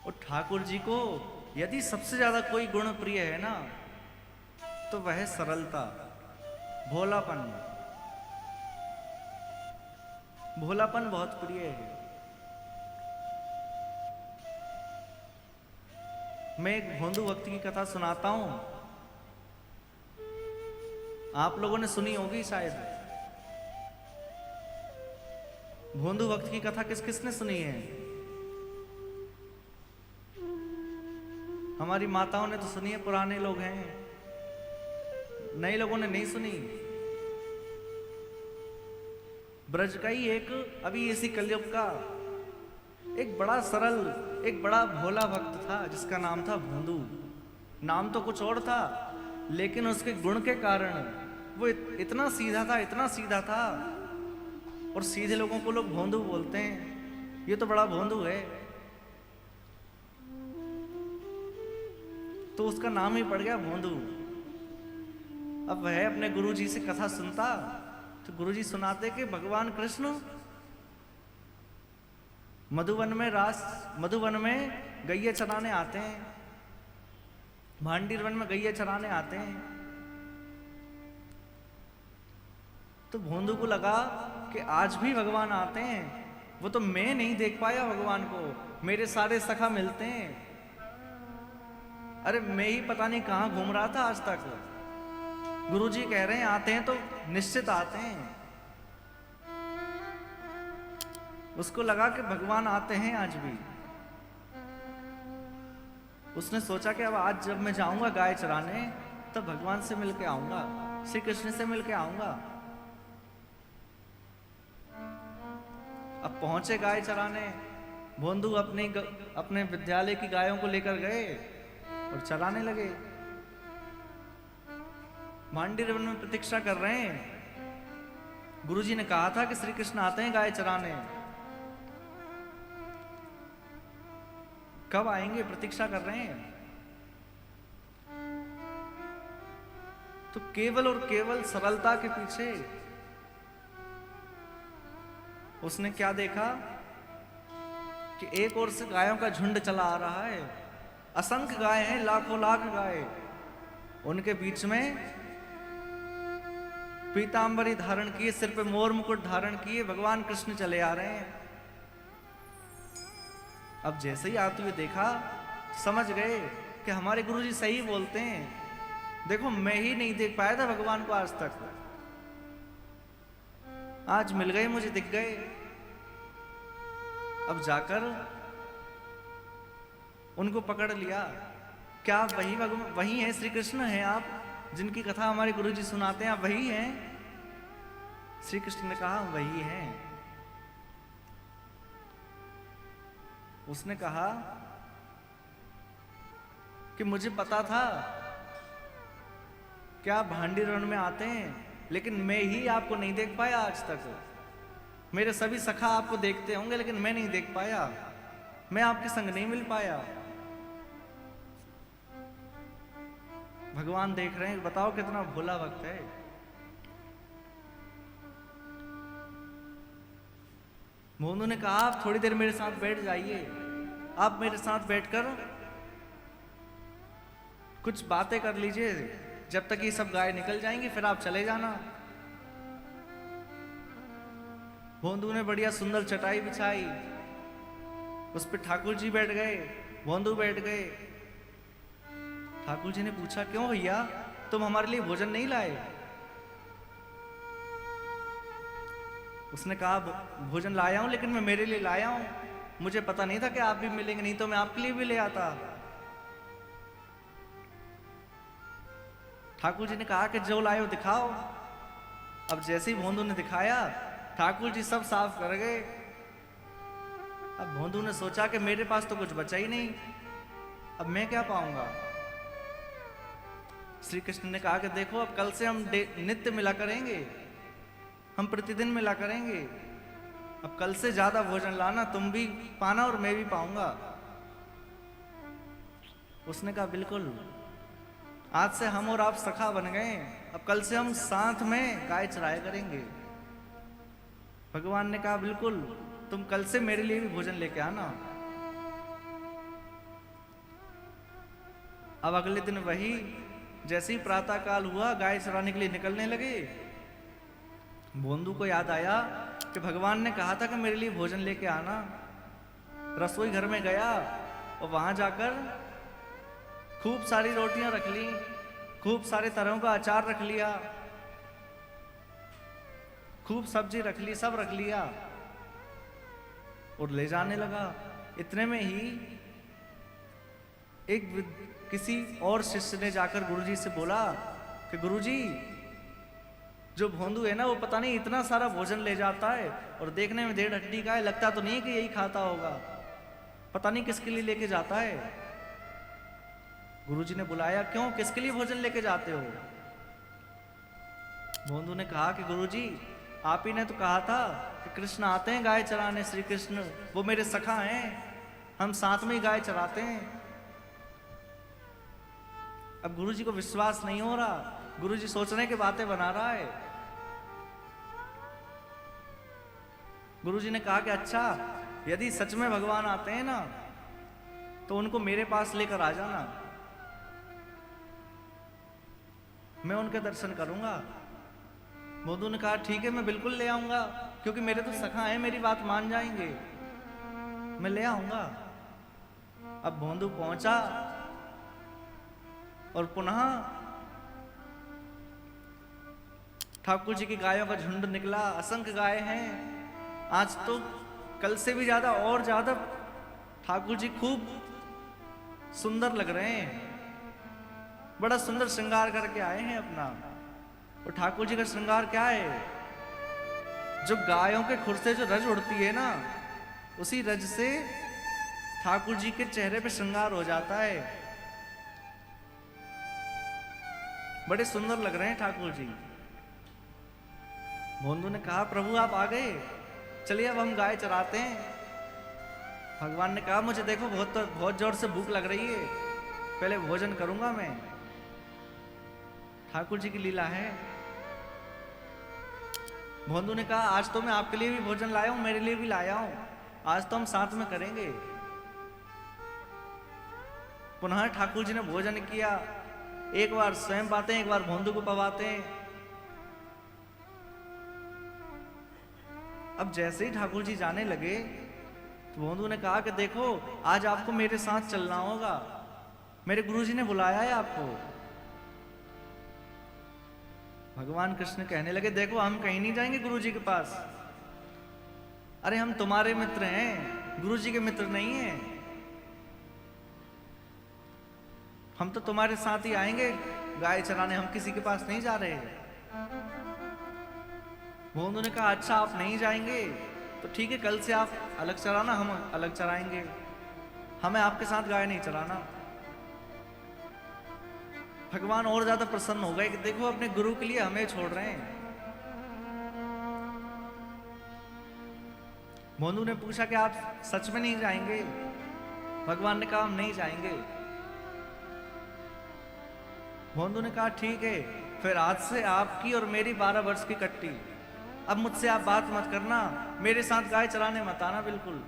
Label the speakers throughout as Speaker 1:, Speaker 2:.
Speaker 1: और ठाकुर जी को यदि सबसे ज्यादा कोई गुण प्रिय है ना, तो वह सरलता, भोलापन। भोलापन बहुत प्रिय है। मैं एक भोंदू भक्त की कथा सुनाता हूं, आप लोगों ने सुनी होगी शायद। भोंदू भक्त की कथा किस किसने सुनी है? हमारी माताओं ने तो सुनी है, पुराने लोग हैं, नए लोगों ने नहीं सुनी। ब्रज का ही एक अभी इसी कलयुग का एक बड़ा सरल, एक बड़ा भोला भक्त था जिसका नाम था भोंदू। नाम तो कुछ और था, लेकिन उसके गुण के कारण वो इतना सीधा था, इतना सीधा था। और सीधे लोगों को लोग भोंदू बोलते हैं, ये तो बड़ा भोंदू है, तो उसका नाम ही पड़ गया भोंदू। अब वह अपने गुरुजी से कथा सुनता, तो गुरुजी सुनाते कि भगवान कृष्ण मधुवन में गैये चराने आते हैं, भांडीर वन में गैये चराने आते हैं। तो भोंदू को लगा कि आज भी भगवान आते हैं, वो तो मैं नहीं देख पाया भगवान को, मेरे सारे सखा मिलते हैं, अरे मैं ही पता नहीं कहां घूम रहा था आज तक। गुरुजी कह रहे हैं आते हैं तो निश्चित आते हैं। उसको लगा कि भगवान आते हैं आज भी। उसने सोचा कि अब आज जब मैं जाऊंगा गाय चराने, तब भगवान से मिलके आऊंगा, श्री कृष्ण से मिलके आऊंगा। अब पहुंचे गाय चराने, भोंदू अपने विद्यालय की गायों को लेकर गए और चराने लगे। भांडीर वन में प्रतीक्षा कर रहे हैं। गुरुजी ने कहा था कि श्री कृष्ण आते हैं गाय चराने, कब आएंगे, प्रतीक्षा कर रहे हैं। तो केवल और केवल सरलता के पीछे उसने क्या देखा कि एक ओर से गायों का झुंड चला आ रहा है, असंख्य गाय हैं, लाखों लाख गाय, उनके बीच में पीतांबरी धारण किए, सिर पे मोर मुकुट धारण किए भगवान कृष्ण चले आ रहे हैं। अब जैसे ही आते हुए देखा, समझ गए कि हमारे गुरुजी सही बोलते हैं। देखो मैं ही नहीं देख पाया था भगवान को आज तक, आज मिल गए, मुझे दिख गए। अब जाकर उनको पकड़ लिया। क्या वही है श्री कृष्ण हैं आप, जिनकी कथा हमारे गुरुजी सुनाते हैं, आप वही हैं? श्री कृष्ण ने कहा वही हैं। उसने कहा कि मुझे पता था कि आप भांडीर वन में आते हैं, लेकिन मैं ही आपको नहीं देख पाया आज तक। मेरे सभी सखा आपको देखते होंगे, लेकिन मैं नहीं देख पाया, मैं आपके संग नहीं मिल पाया। भगवान देख रहे हैं, बताओ कितना भोला भक्त है। भोंदू ने कहा आप थोड़ी देर मेरे साथ बैठ जाइए, आप मेरे साथ बैठकर कुछ बातें कर लीजिए, जब तक ये सब गाय निकल जाएंगी फिर आप चले जाना। भोंदू ने बढ़िया सुंदर चटाई बिछाई, उस पर ठाकुर जी बैठ गए, भोंदू बैठ गए। ठाकुर जी ने पूछा क्यों भैया, तुम हमारे लिए भोजन नहीं लाए? उसने कहा भोजन लाया हूं, लेकिन मैं मेरे लिए लाया हूं, मुझे पता नहीं था कि आप भी मिलेंगे, नहीं तो मैं आपके लिए भी ले आता। ठाकुर जी ने कहा कि जो लाए हो दिखाओ। अब जैसे ही भोंदू ने दिखाया, ठाकुर जी सब साफ कर गए। अब भोंदू ने सोचा कि मेरे पास तो कुछ बचा ही नहीं, अब मैं क्या पाऊंगा। श्री कृष्ण ने कहा कि देखो अब कल से हम नित्य मिला करेंगे, हम प्रतिदिन मिला करेंगे, अब कल से ज्यादा भोजन लाना, तुम भी पाना और मैं भी पाऊंगा। उसने कहा बिल्कुल, आज से हम और आप सखा बन गए, अब कल से हम साथ में गाय चराया करेंगे। भगवान ने कहा बिल्कुल, तुम कल से मेरे लिए भी भोजन लेके आना। अब अगले दिन वही, जैसे ही प्रातः काल हुआ गाय चराने के लिए निकलने लगे, भोंदू को याद आया कि भगवान ने कहा था कि मेरे लिए भोजन लेके आना। रसोई घर में गया और वहां जाकर खूब सारी रोटियां रख ली, खूब सारे तरहों का अचार रख लिया, खूब सब्जी रख ली, सब रख लिया और ले जाने लगा। इतने में ही किसी और शिष्य ने जाकर गुरुजी से बोला कि गुरुजी, जो भोंदू है ना वो पता नहीं इतना सारा भोजन ले जाता है और देखने में 1.5 हड्डी का है, लगता तो नहीं है कि यही खाता होगा, पता नहीं किसके लिए लेके जाता है। गुरुजी ने बुलाया, क्यों, किसके लिए भोजन लेके जाते हो? भोंदू ने कहा कि गुरुजी, आप ही ने तो कहा था कि कृष्ण आते हैं गाय चराने, श्री कृष्ण वो मेरे सखा हैं, हम साथ में ही गाय चराते हैं। अब गुरुजी को विश्वास नहीं हो रहा, गुरुजी सोचने की बातें बना रहा है। गुरुजी ने कहा कि अच्छा, यदि सच में भगवान आते हैं ना तो उनको मेरे पास लेकर आ जाना, मैं उनके दर्शन करूंगा। भोंदू ने कहा ठीक है, मैं बिल्कुल ले आऊंगा, क्योंकि मेरे तो सखा हैं, मेरी बात मान जाएंगे, मैं ले आऊंगा। अब भोंदू पहुंचा और पुनः ठाकुर जी की गायों का झुंड निकला, असंख्य गाय हैं। आज तो कल से भी ज्यादा और ज्यादा ठाकुर जी खूब सुंदर लग रहे हैं, बड़ा सुंदर श्रृंगार करके आए हैं अपना। और ठाकुर जी का श्रृंगार क्या है? जो गायों के खुर से जो रज उड़ती है ना, उसी रज से ठाकुर जी के चेहरे पे श्रृंगार हो जाता है। बड़े सुंदर लग रहे हैं ठाकुर जी। भोंदू ने कहा प्रभु आप आ गए, चलिए अब हम गाय चराते हैं। भगवान ने कहा मुझे देखो बहुत जोर से भूख लग रही है, पहले भोजन करूंगा मैं। ठाकुर जी की लीला है। भोंदू ने कहा आज तो मैं आपके लिए भी भोजन लाया हूं, मेरे लिए भी लाया हूं, आज तो हम साथ में करेंगे। पुनः ठाकुर जी ने भोजन किया, एक बार स्वयं पाते हैं, एक बार भोंदू को पवाते हैं। अब जैसे ही ठाकुर जी जाने लगे तो भोंदू ने कहा कि देखो आज आपको मेरे साथ चलना होगा, मेरे गुरुजी ने बुलाया है आपको। भगवान कृष्ण कहने लगे देखो हम कहीं नहीं जाएंगे गुरुजी के पास, अरे हम तुम्हारे मित्र हैं, गुरुजी के मित्र नहीं हैं। हम तो तुम्हारे साथ ही आएंगे गाय चराने, हम किसी के पास नहीं जा रहे। भोंदू ने कहा अच्छा आप नहीं जाएंगे तो ठीक है, कल से आप अलग चराना, हम अलग चराएंगे, हमें आपके साथ गाय नहीं चराना। भगवान और ज्यादा प्रसन्न हो गए कि देखो अपने गुरु के लिए हमें छोड़ रहे हैं। भोंदू ने पूछा कि आप सच में नहीं जाएंगे? भगवान ने कहा हम नहीं जाएंगे। भोंदू ने कहा ठीक है, फिर आज से आपकी और मेरी 12 वर्ष की कट्टी, अब मुझसे आप बात मत करना, मेरे साथ गाय चराने मत आना बिल्कुल।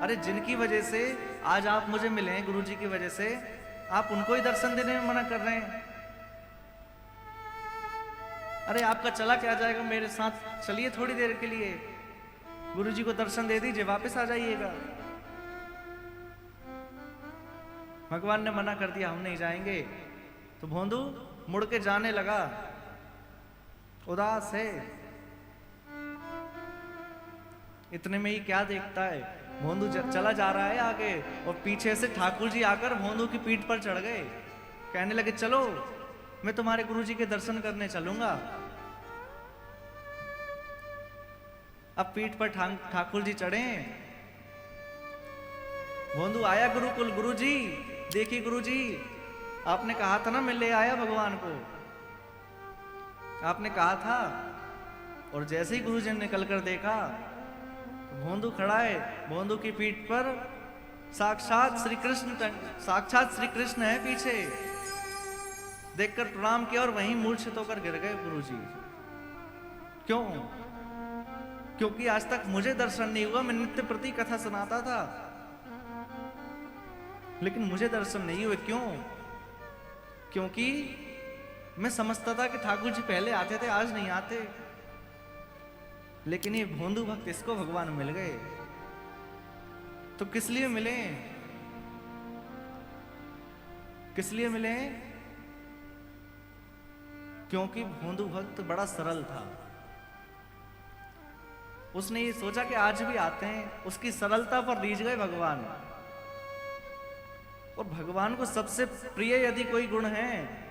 Speaker 1: अरे जिनकी वजह से आज आप मुझे मिले हैं, गुरुजी की वजह से, आप उनको ही दर्शन देने में मना कर रहे हैं। अरे आपका चला क्या जाएगा, मेरे साथ चलिए थोड़ी देर के लिए, गुरुजी को दर्शन दे दीजिए, वापस आ जाइएगा। भगवान ने मना कर दिया, हम नहीं जाएंगे। तो भोंदू मुड़ के जाने लगा, उदास है। इतने में ही क्या देखता है, भोंदू चला जा रहा है आगे और पीछे से ठाकुर जी आकर भोंदू की पीठ पर चढ़ गए, कहने लगे चलो मैं तुम्हारे गुरुजी के दर्शन करने चलूंगा। अब पीठ पर ठाकुर जी चढ़े। भोंदू आया गुरुकुल, गुरुजी देखिए गुरुजी, आपने कहा था ना मैं ले आया भगवान को, आपने कहा था। और जैसे ही गुरुजी ने निकल कर देखा, भोंदू खड़ा है, भोंदू की पीठ पर साक्षात श्री कृष्ण है पीछे। देखकर प्रणाम किया और वहीं मूर्छित होकर गिर गए गुरुजी। क्यों? क्योंकि आज तक मुझे दर्शन नहीं हुआ, मैं नित्य प्रति कथा सुनाता था, लेकिन मुझे दर्शन नहीं हुए। क्यों? क्योंकि मैं समझता था कि ठाकुर जी पहले आते थे, आज नहीं आते। लेकिन ये भोंदू भक्त, इसको भगवान मिल गए। तो किस लिए मिले? किस लिए मिले? क्योंकि भोंदू भक्त बड़ा सरल था। उसने ये सोचा कि आज भी आते हैं, उसकी सरलता पर रीझ गए भगवान। और भगवान को सबसे प्रिय यदि कोई गुण है,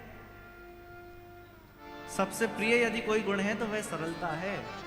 Speaker 1: सबसे प्रिय यदि कोई गुण है तो वह सरलता है।